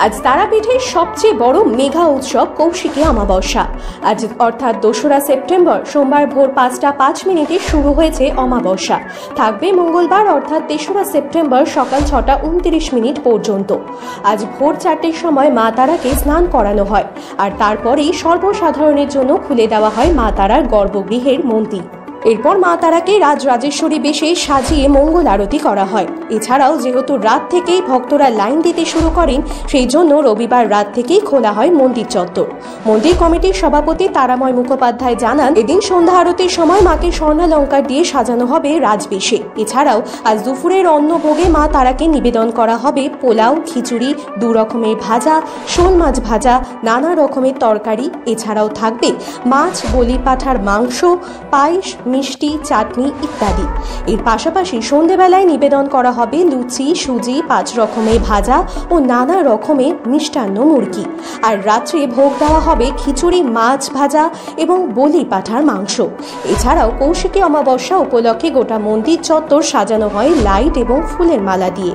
আজ তারাপীঠের সবচেয়ে বড় মেঘা উৎসব কৌশিকী অমাবস্যা। আজ অর্থাৎ 2রা সেপ্টেম্বর সোমবার ভোর 5টা 5 মিনিটে শুরু হয়েছে অমাবস্যা। থাকবে মঙ্গলবার অর্থাৎ 3রা সেপ্টেম্বর সকাল 6টা 29 মিনিট পর্যন্ত। আজ ভোর 4টের সময় মা তারাকে স্নান করানো হয়, আর তারপরেই সর্বসাধারণের জন্য খুলে দেওয়া হয় মা তারার গর্ভগৃহের মন্দির। এরপর মা তারাকে রাজরাজেশ্বরী বেশে সাজিয়ে মঙ্গল আরতি করা হয়। এছাড়াও যেহেতু রাত থেকেই ভক্তরা লাইন দিতে শুরু করেন, সেই জন্য রবিবার রাত থেকেই খোলা হয় মন্দির চত্বর। মন্দির কমিটির সভাপতি তারাময় মুখোপাধ্যায় জানান, এদিন সন্ধ্যা আরতির সময় মাকে স্বর্ণালঙ্কার দিয়ে সাজানো হবে রাজবেশে। এছাড়াও আজ দুপুরের অন্নভোগে মা তারাকে নিবেদন করা হবে পোলাও, খিচুড়ি, 2 রকমের ভাজা, শোল মাছ ভাজা, নানা রকমের তরকারি। এছাড়াও থাকবে মাছ, বলি পাঁঠার মাংস, পায়েস, মিষ্টি, চাটনি ইত্যাদি। এর পাশাপাশি সন্ধ্যেবেলায় নিবেদন করা হবে লুচি, সুজি, 5 রকমের ভাজা ও নানা রকমের মিষ্টান্ন মুরগি। আর রাত্রে ভোগ দেওয়া হবে খিচুড়ি, মাছ ভাজা এবং বলি পাঁঠার মাংস। এছাড়াও কৌশিকী অমাবস্যা উপলক্ষে গোটা মন্দির চত্বর সাজানো হয় লাইট এবং ফুলের মালা দিয়ে।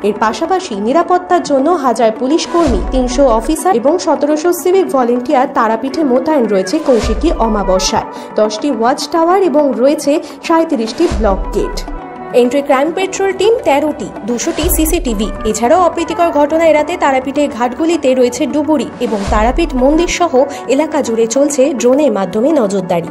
এর পাশাপাশি নিরাপত্তার জন্য 1000 পুলিশ কর্মী, 300 অফিসার এবং 1700 সিভিক ভলেন্টিয়ার তারাপীঠে মোতায়েন রয়েছে কৌশিকী অমাবস্যায়। 10টি ওয়াচ টাওয়ার এবং রয়েছে 37টি block gate. Entry crime patrol team 13টি, 200টি সিসিটিভি। এছাড়াও অপ্রীতিকর ঘটনা এড়াতে তারাপীঠের ঘাটগুলিতে রয়েছে ডুবুরি এবং তারাপীঠ মন্দির সহ এলাকা জুড়ে চলছে ড্রোনের মাধ্যমে নজরদারি।